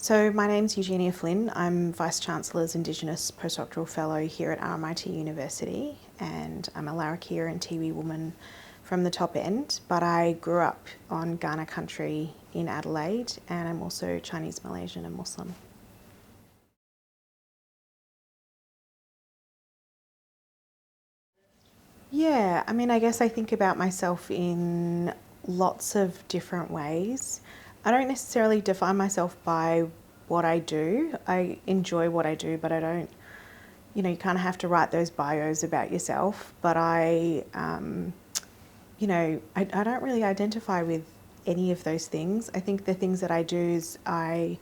So my name's Eugenia Flynn. I'm Vice-Chancellor's Indigenous Postdoctoral Fellow here at RMIT University, and I'm a Larrakia and Tiwi woman from the top end, but I grew up on Kaurna country in Adelaide, and I'm also Chinese, Malaysian and Muslim. Yeah, I mean, I guess I think about myself in lots of different ways. I don't necessarily define myself by what I do. I enjoy what I do, but I don't, you kind of have to write those bios about yourself. But I don't really identify with any of those things. I think the things that I do is I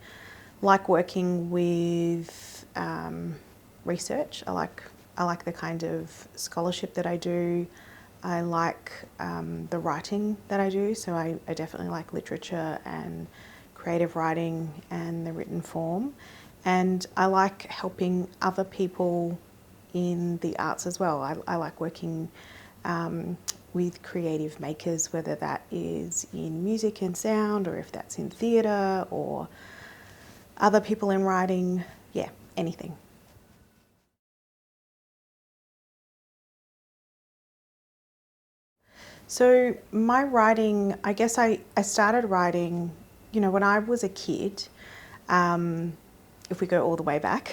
like working with research. I like the kind of scholarship that I do. I like the writing that I do, so I definitely like literature and creative writing and the written form. And I like helping other people in the arts as well. I like working with creative makers, whether that is in music and sound, or if that's in theatre, or other people in writing, yeah, anything. So my writing, I guess I started writing, when I was a kid, if we go all the way back,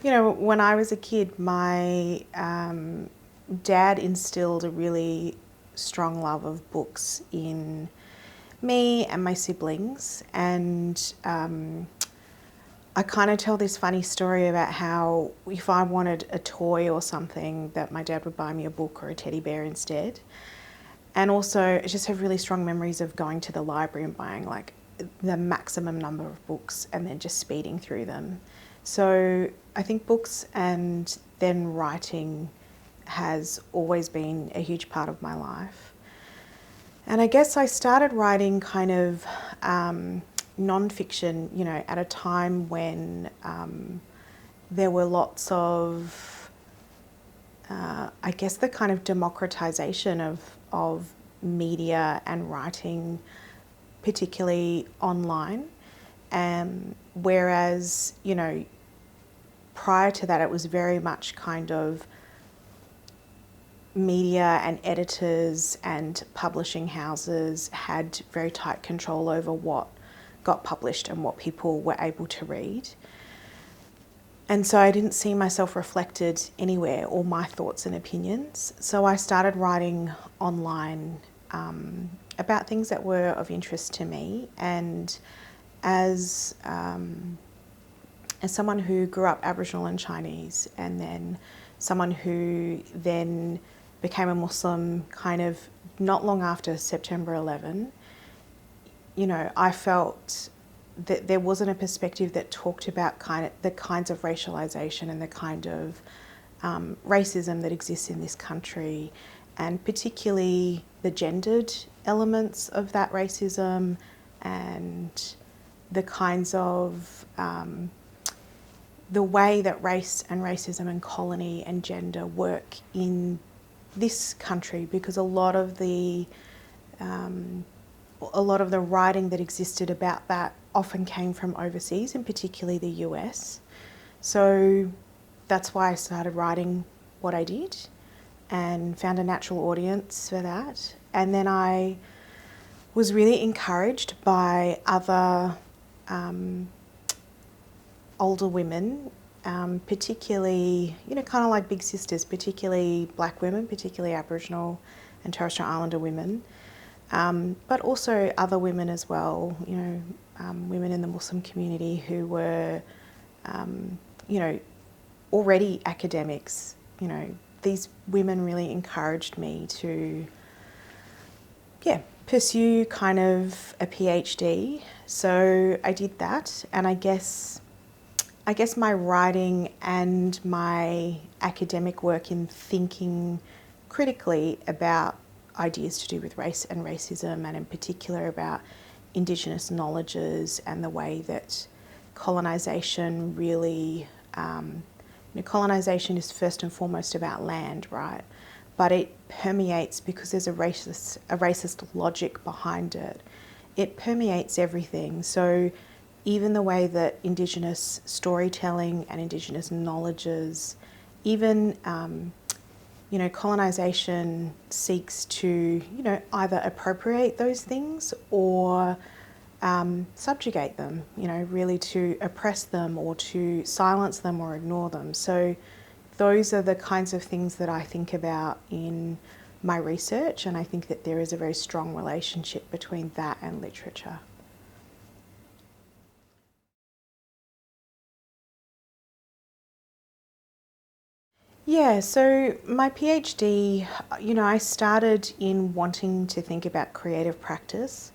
when I was a kid, my dad instilled a really strong love of books in me and my siblings. And I kind of tell this funny story about how if I wanted a toy or something, that my dad would buy me a book or a teddy bear instead. And also, I just have really strong memories of going to the library and buying like the maximum number of books and then just speeding through them. So I think books and then writing has always been a huge part of my life. And I guess I started writing kind of non-fiction, at a time when there were lots of, I guess, the kind of democratization of media and writing, particularly online. Whereas, prior to that, it was very much kind of media and editors and publishing houses had very tight control over what got published and what people were able to read. And so I didn't see myself reflected anywhere, or my thoughts and opinions. So I started writing online about things that were of interest to me. And as someone who grew up Aboriginal and Chinese, and then someone who then became a Muslim kind of not long after September 11, I felt that there wasn't a perspective that talked about the kinds of racialization and the kind of racism that exists in this country, and particularly the gendered elements of that racism and the kinds of the way that race and racism and colony and gender work in this country, because a lot of the writing that existed about that often came from overseas, and particularly the US. So that's why I started writing what I did and found a natural audience for that. And then I was really encouraged by other older women, particularly, kind of like big sisters, particularly black women, particularly Aboriginal and Torres Strait Islander women, but also other women as well, women in the Muslim community who were, already academics. These women really encouraged me to, pursue kind of a PhD. So I did that, and I guess my writing and my academic work in thinking critically about ideas to do with race and racism, and in particular about Indigenous knowledges and the way that colonisation really, colonisation is first and foremost about land, right? But it permeates, because there's a racist logic behind it. It permeates everything. So even the way that Indigenous storytelling and Indigenous knowledges, even colonisation seeks to, either appropriate those things or subjugate them, really to oppress them or to silence them or ignore them. So those are the kinds of things that I think about in my research, and I think that there is a very strong relationship between that and literature. Yeah, so my PhD, I started in wanting to think about creative practice,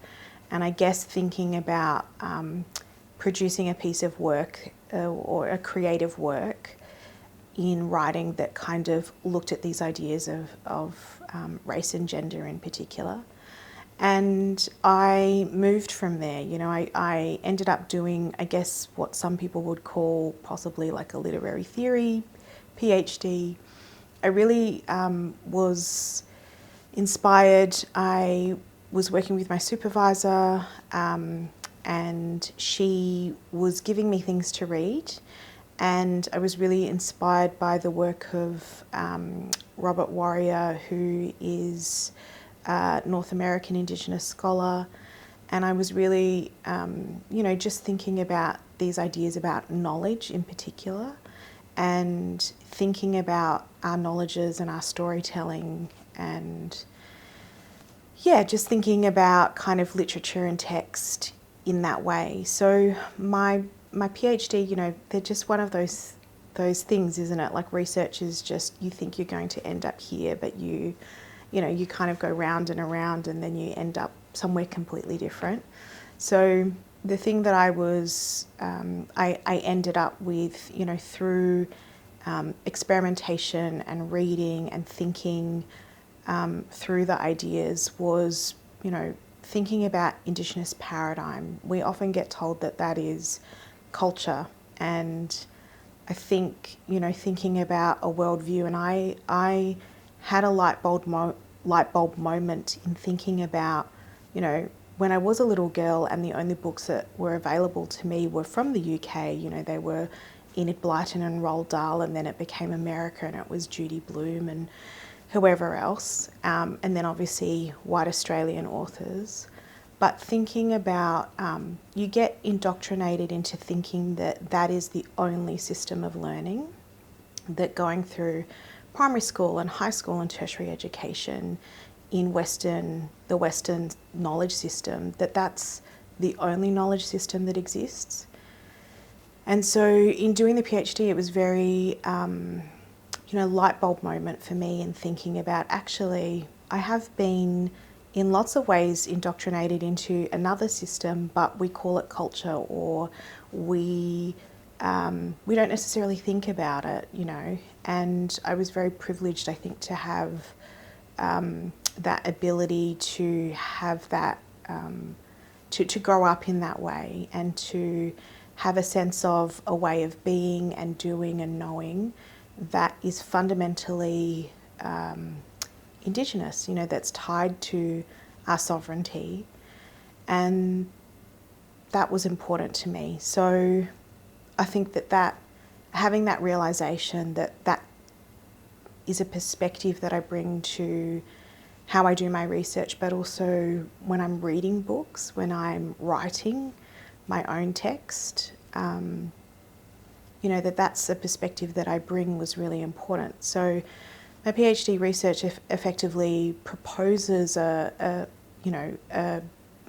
and I guess thinking about producing a piece of work or a creative work in writing that kind of looked at these ideas of race and gender in particular. And I moved from there. I ended up doing, I guess, what some people would call possibly like a literary theory PhD. I really was inspired. I was working with my supervisor and she was giving me things to read, and I was really inspired by the work of Robert Warrior, who is a North American Indigenous scholar, and I was really just thinking about these ideas about knowledge in particular, and thinking about our knowledges and our storytelling, and just thinking about kind of literature and text in that way. So my PhD, they're just one of those things, isn't it? Like research is just, you think you're going to end up here, but you kind of go round and around and then you end up somewhere completely different. So the thing that I was, I ended up with, through experimentation and reading and thinking through the ideas was, thinking about Indigenous paradigm. We often get told that that is culture, and I think, thinking about a worldview, and I had a light bulb moment in thinking about, when I was a little girl and the only books that were available to me were from the UK. They were Enid Blyton and Roald Dahl, and then it became America and it was Judy Blume and whoever else, and then obviously white Australian authors. But thinking about, you get indoctrinated into thinking that that is the only system of learning, that going through primary school and high school and tertiary education in the Western knowledge system, that's the only knowledge system that exists. And so in doing the PhD, it was very, light bulb moment for me in thinking about, actually, I have been in lots of ways indoctrinated into another system, but we call it culture, or we don't necessarily think about it, And I was very privileged, I think, to have that ability to have that, to grow up in that way, and to have a sense of a way of being and doing and knowing that is fundamentally Indigenous, that's tied to our sovereignty. And that was important to me. So I think that having that realisation that is a perspective that I bring to how I do my research, but also when I'm reading books, when I'm writing my own text, that's a perspective that I bring was really important. So my PhD research effectively proposes a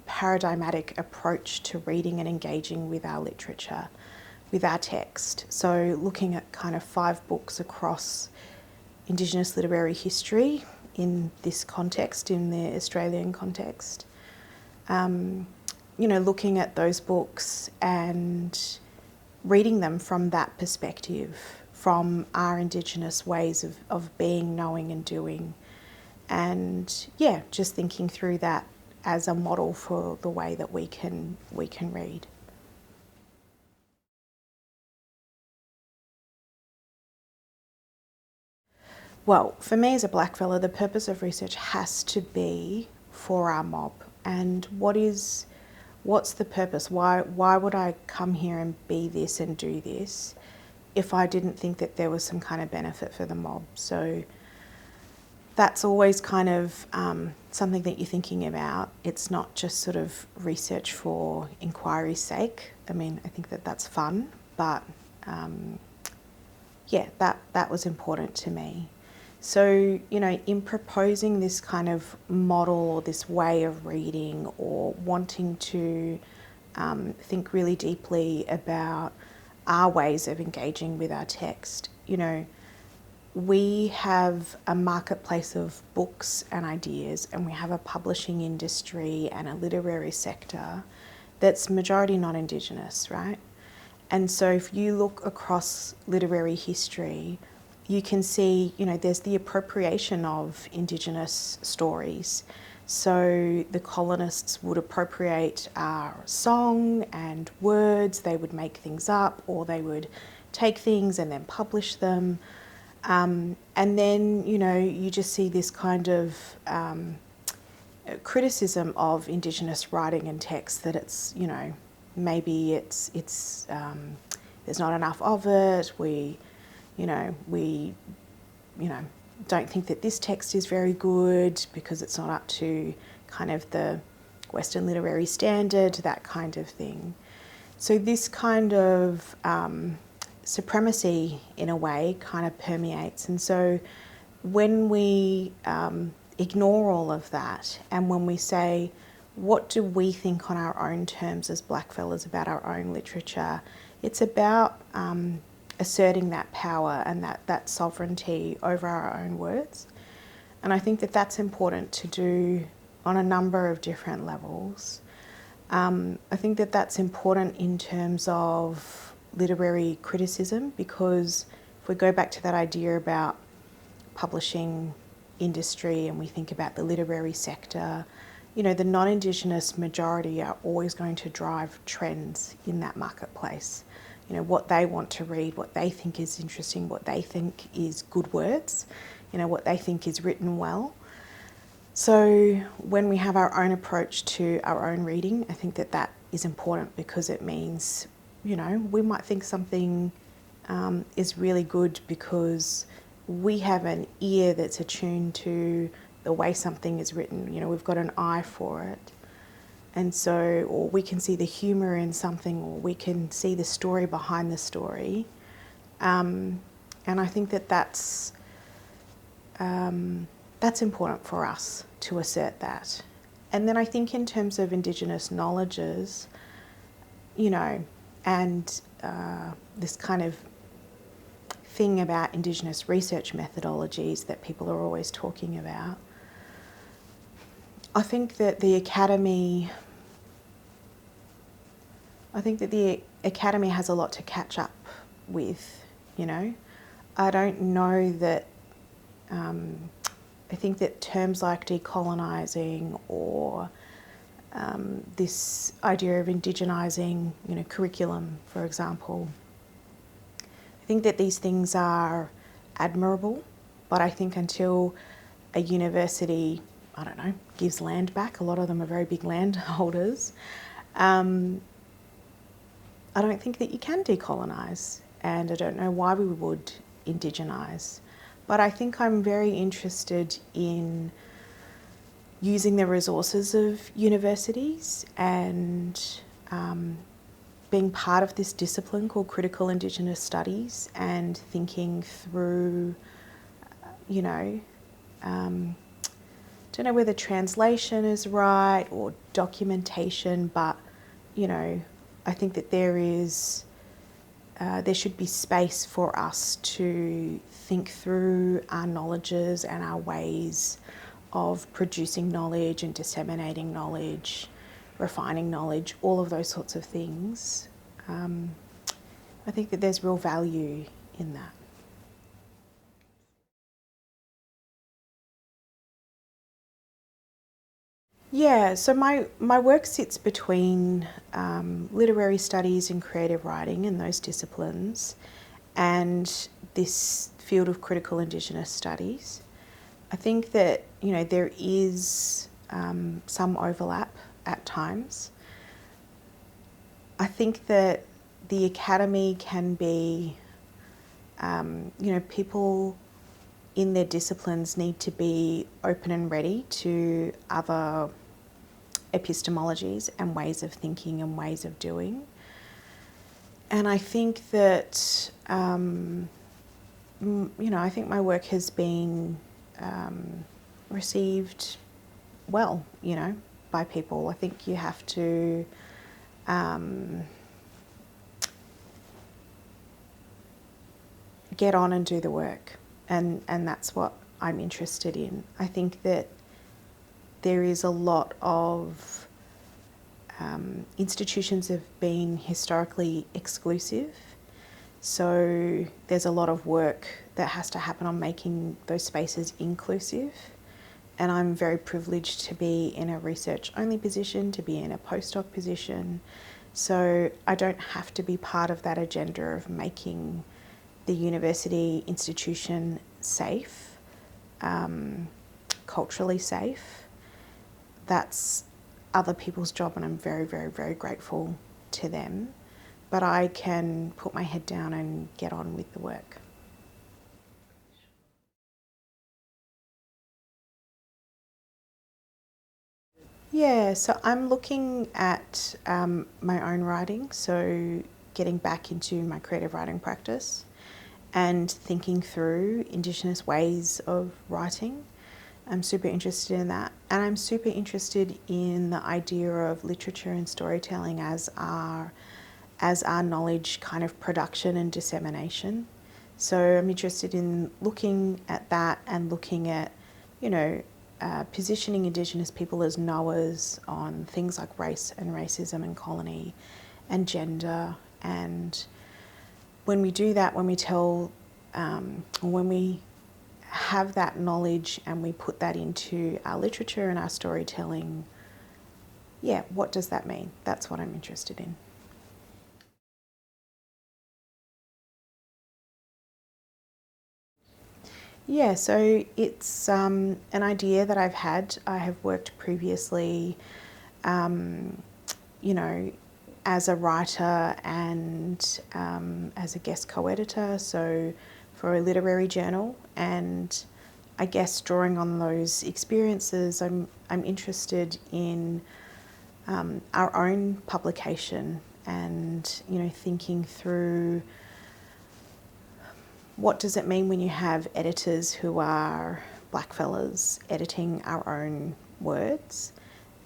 paradigmatic approach to reading and engaging with our literature, with our text. So looking at kind of 5 books across Indigenous literary history in this context, in the Australian context, looking at those books and reading them from that perspective, from our Indigenous ways of being, knowing and doing. And just thinking through that as a model for the way that we can read. Well, for me as a blackfellow, the purpose of research has to be for our mob. And what is what's the purpose? Why would I come here and be this and do this if I didn't think that there was some kind of benefit for the mob? So that's always kind of something that you're thinking about. It's not just sort of research for inquiry's sake. I mean, I think that that's fun, but yeah, that was important to me. So, you know, in proposing this kind of model or this way of reading, or wanting to think really deeply about our ways of engaging with our text, you know, we have a marketplace of books and ideas, and we have a publishing industry and a literary sector that's majority non-Indigenous, right? And so if you look across literary history, you can see, you know, there's the appropriation of Indigenous stories. So the colonists would appropriate our song and words, they would make things up, or they would take things and then publish them. And then, you know, you just see this kind of criticism of Indigenous writing and text, that it's, you know, maybe it's there's not enough of it. We don't think that this text is very good because it's not up to kind of the Western literary standard, that kind of thing. So this kind of supremacy, in a way, kind of permeates. And so when we ignore all of that, and when we say, what do we think on our own terms as blackfellas about our own literature, it's about asserting that power and that sovereignty over our own words. And I think that that's important to do on a number of different levels. I think that that's important in terms of literary criticism, because if we go back to that idea about publishing industry and we think about the literary sector, you know, the non-Indigenous majority are always going to drive trends in that marketplace. You know, what they want to read, what they think is interesting, what they think is good words, you know, what they think is written well. So when we have our own approach to our own reading, I think that that is important, because it means, you know, we might think something is really good because we have an ear that's attuned to the way something is written. You know, we've got an eye for it. And so, or we can see the humour in something, or we can see the story behind the story. And I think that that's important for us to assert that. And then I think in terms of Indigenous knowledges, you know, and this kind of thing about Indigenous research methodologies that people are always talking about, I think that the Academy has a lot to catch up with, you know. I don't know that, I think that terms like decolonising or this idea of indigenising, you know, curriculum, for example, I think that these things are admirable, but I think until a university, I don't know, gives land back, a lot of them are very big landholders, I don't think that you can decolonise, and I don't know why we would indigenise. But I think I'm very interested in using the resources of universities and being part of this discipline called critical Indigenous studies, and thinking through, you know, don't know whether translation is right or documentation, but, you know, I think that there should be space for us to think through our knowledges and our ways of producing knowledge and disseminating knowledge, refining knowledge, all of those sorts of things. I think that there's real value in that. Yeah, so my work sits between literary studies and creative writing and those disciplines, and this field of critical Indigenous studies. I think that, you know, there is some overlap at times. I think that the academy can be, people in their disciplines need to be open and ready to other epistemologies and ways of thinking and ways of doing. And I think that, I think my work has been received well, by people. I think you have to get on and do the work, and that's what I'm interested in. I think that there is a lot of institutions have been historically exclusive, so there's a lot of work that has to happen on making those spaces inclusive. And I'm very privileged to be in a research-only position, to be in a postdoc position. So I don't have to be part of that agenda of making the university institution safe, culturally safe. That's other people's job, and I'm very, very, very grateful to them. But I can put my head down and get on with the work. Yeah, so I'm looking at my own writing, so getting back into my creative writing practice and thinking through Indigenous ways of writing. I'm super interested in that, and I'm super interested in the idea of literature and storytelling as our knowledge kind of production and dissemination. So I'm interested in looking at that and looking at, positioning Indigenous people as knowers on things like race and racism and colony and gender. And when we do that, when we tell, when we have that knowledge and we put that into our literature and our storytelling, what does that mean? That's what I'm interested in. Yeah, so it's an idea that I've had. I have worked previously, as a writer and as a guest co-editor, so for a literary journal. And I guess drawing on those experiences, I'm interested in our own publication and, thinking through what does it mean when you have editors who are blackfellas editing our own words.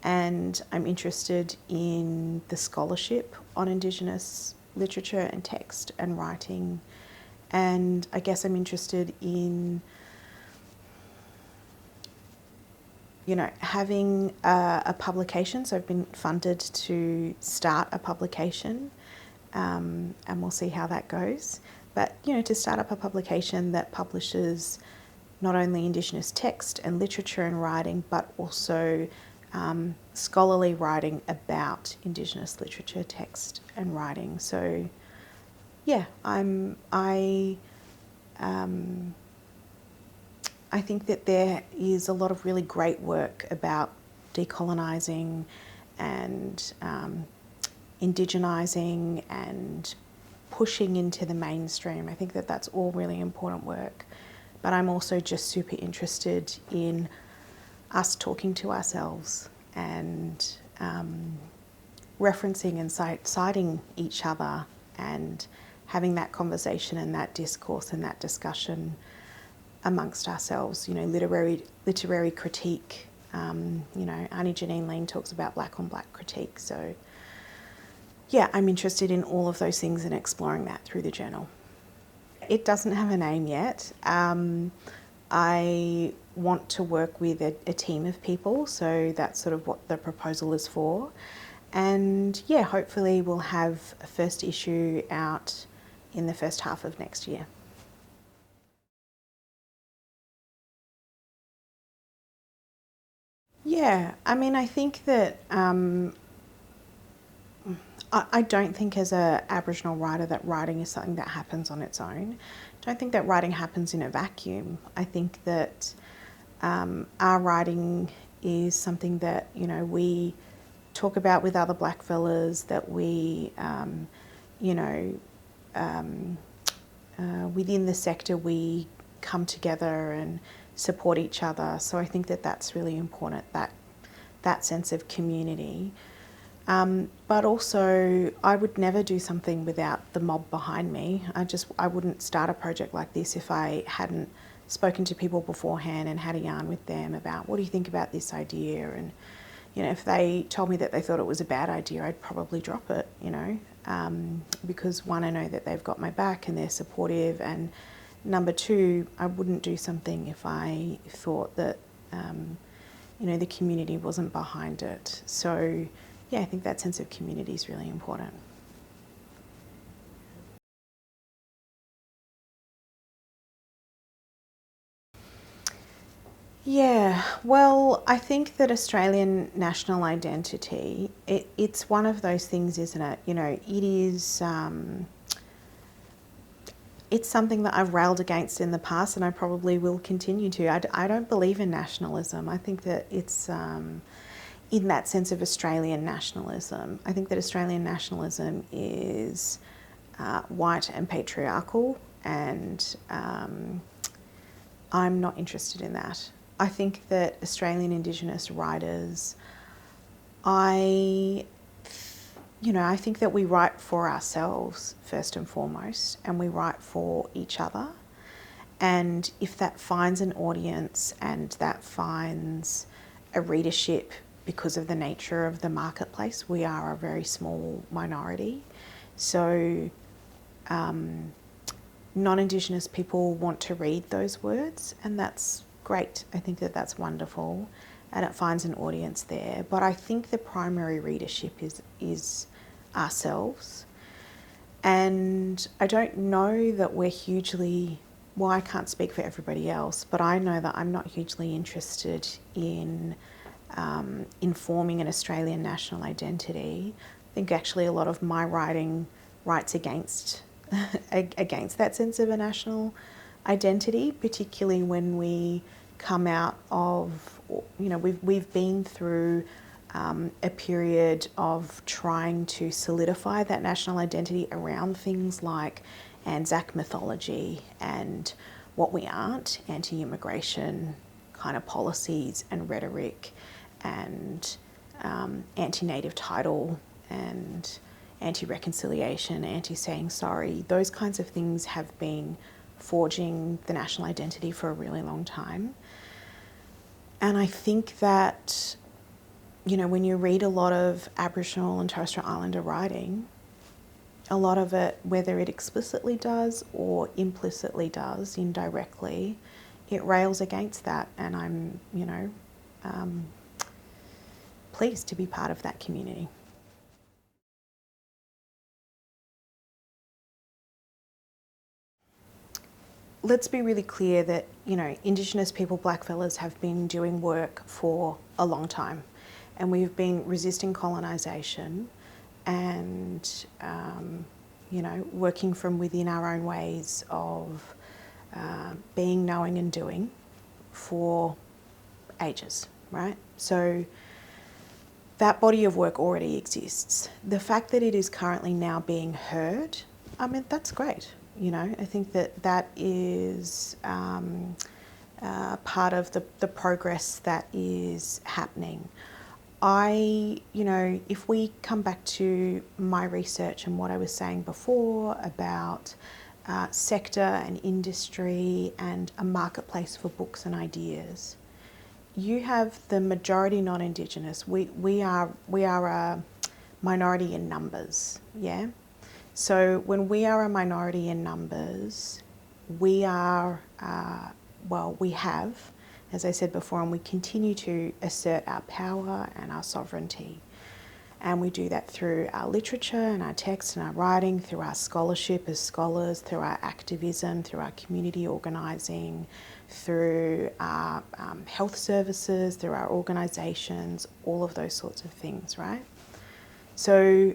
And I'm interested in the scholarship on Indigenous literature and text and writing. And I guess I'm interested in, having a publication. So I've been funded to start a publication, and we'll see how that goes. But, to start up a publication that publishes not only Indigenous text and literature and writing, but also scholarly writing about Indigenous literature, text and writing. So, I think that there is a lot of really great work about decolonising and indigenising and pushing into the mainstream. I think that that's all really important work. But I'm also just super interested in us talking to ourselves and referencing and citing each other and having that conversation and that discourse and that discussion amongst ourselves. Literary critique. Auntie Janine Lean talks about black on black critique. So I'm interested in all of those things and exploring that through the journal. It doesn't have a name yet. I want to work with a team of people, so that's sort of what the proposal is for. And hopefully we'll have a first issue out in the first half of next year. I think that I don't think as an Aboriginal writer that writing is something that happens on its own. I don't think that writing happens in a vacuum. I think that our writing is something that, we talk about with other blackfellas, that we, within the sector, we come together and support each other. So I think that that's really important, that sense of community. But also, I would never do something without the mob behind me. I wouldn't start a project like this if I hadn't spoken to people beforehand and had a yarn with them about, what do you think about this idea? And, if they told me that they thought it was a bad idea, I'd probably drop it, because one, I know that they've got my back and they're supportive, and number two, I wouldn't do something if I thought that, the community wasn't behind it. So, yeah, I think that sense of community is really important. Yeah, well, I think that Australian national identity, it's one of those things, isn't it? It is, it's something that I've railed against in the past, and I probably will continue to. I don't believe in nationalism. I think that it's, in that sense of Australian nationalism, I think that Australian nationalism is white and patriarchal, and I'm not interested in that. I think that Australian Indigenous writers, I think that we write for ourselves first and foremost, and we write for each other. And if that finds an audience and that finds a readership because of the nature of the marketplace, we are a very small minority. So non-Indigenous people want to read those words, and that's great. I think that that's wonderful, and it finds an audience there. But I think the primary readership is ourselves. And I don't know that we're hugely, well, I can't speak for everybody else, but I know that I'm not hugely interested in informing an Australian national identity. I think actually a lot of my writing writes against that sense of a national identity, particularly when we come out of, we've been through a period of trying to solidify that national identity around things like Anzac mythology and what we aren't, anti-immigration kind of policies and rhetoric, and anti-native title and anti-reconciliation, anti-saying sorry. Those kinds of things have been forging the national identity for a really long time. And I think that, when you read a lot of Aboriginal and Torres Strait Islander writing, a lot of it, whether it explicitly does or implicitly does, indirectly, it rails against that. And I'm, pleased to be part of that community. Let's be really clear that, Indigenous people, blackfellas, have been doing work for a long time, and we've been resisting colonisation and, working from within our own ways of being, knowing and doing for ages, right? So that body of work already exists. The fact that it is currently now being heard, that's great. I think that is part of the progress that is happening. If we come back to my research and what I was saying before about sector and industry and a marketplace for books and ideas, you have the majority non-Indigenous. We are a minority in numbers, yeah? So when we are a minority in numbers, we are, we have, as I said before, and we continue to assert our power and our sovereignty. And we do that through our literature and our text and our writing, through our scholarship as scholars, through our activism, through our community organising, through our health services, through our organisations, all of those sorts of things, right? So,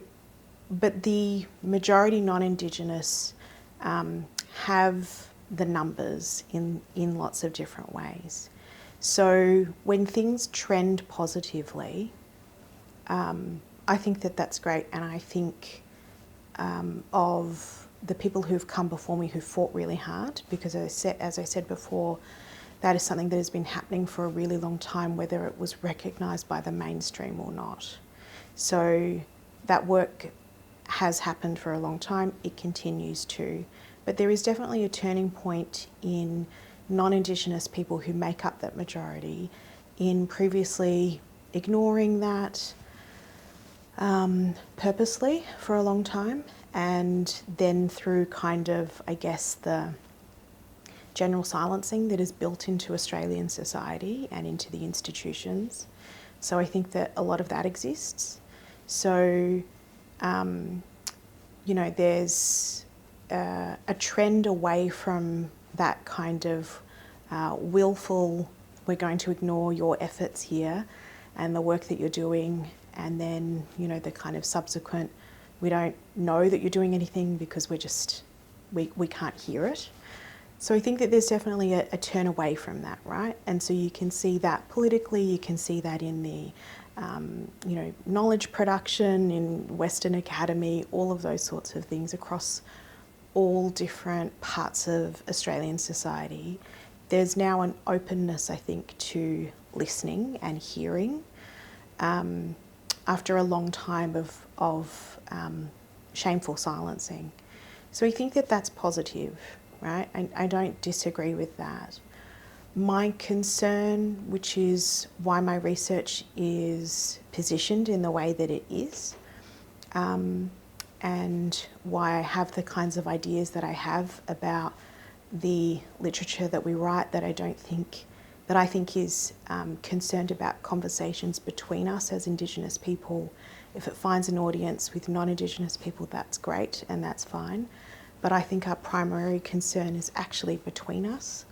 but the majority non-Indigenous have the numbers in lots of different ways. So when things trend positively, I think that that's great, and I think of the people who've come before me who fought really hard, because as I said before, that is something that has been happening for a really long time, whether it was recognised by the mainstream or not. So that work has happened for a long time, it continues to, but there is definitely a turning point in non-Indigenous people who make up that majority in previously ignoring that purposely for a long time, and then through kind of, I guess, the general silencing that is built into Australian society and into the institutions. So I think that a lot of that exists. So, you know, there's a trend away from that kind of willful, we're going to ignore your efforts here and the work that you're doing, and then, you know, the kind of subsequent, we don't know that you're doing anything because we can't hear it. So I think that there's definitely a turn away from that, right? And so you can see that politically, you can see that in the, you know, knowledge production, in Western Academy, all of those sorts of things across all different parts of Australian society. There's now an openness, I think, to listening and hearing after a long time of shameful silencing. So I think that that's positive, right? I don't disagree with that. My concern, which is why my research is positioned in the way that it is, and why I have the kinds of ideas that I have about the literature that we write, that I think is concerned about conversations between us as Indigenous people. If it finds an audience with non-Indigenous people, that's great and that's fine. But I think our primary concern is actually between us.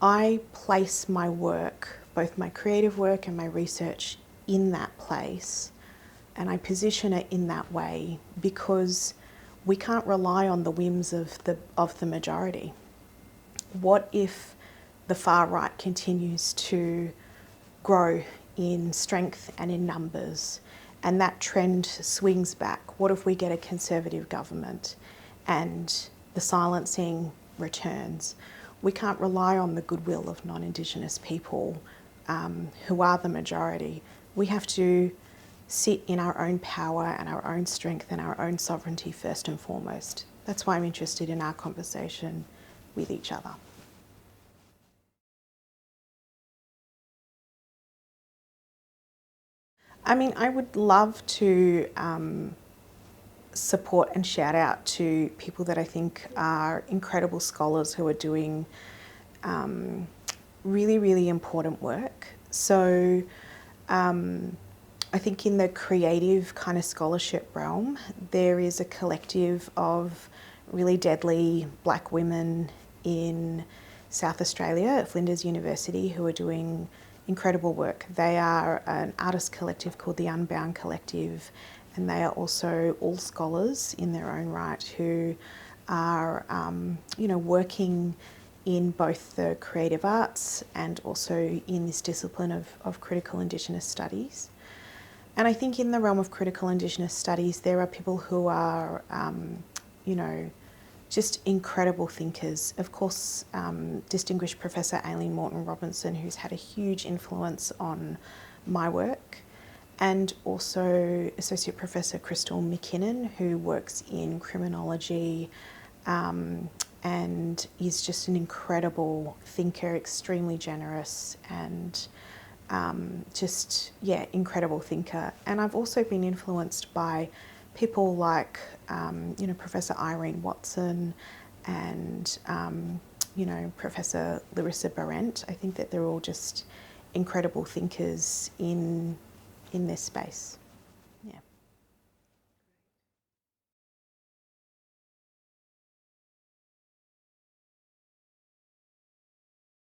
I place my work, both my creative work and my research, in that place, and I position it in that way because we can't rely on the whims of the majority. What if the far right continues to grow in strength and in numbers, and that trend swings back? What if we get a conservative government and the silencing returns? We can't rely on the goodwill of non-Indigenous people who are the majority. We have to sit in our own power and our own strength and our own sovereignty first and foremost. That's why I'm interested in our conversation with each other. I mean, I would love to support and shout out to people that I think are incredible scholars who are doing really, really important work. So I think in the creative kind of scholarship realm, there is a collective of really deadly Black women in South Australia at Flinders University who are doing incredible work. They are an artist collective called the Unbound Collective, and they are also all scholars in their own right who are, you know, working in both the creative arts and also in this discipline of critical Indigenous studies. And I think in the realm of critical Indigenous studies, there are people who are, you know, just incredible thinkers. Of course, distinguished Professor Aileen Morton-Robinson, who's had a huge influence on my work, and also Associate Professor Crystal McKinnon, who works in criminology and is just an incredible thinker, extremely generous and just, yeah, incredible thinker. And I've also been influenced by people like, you know, Professor Irene Watson and, you know, Professor Larissa Barrent. I think that they're all just incredible thinkers in this space.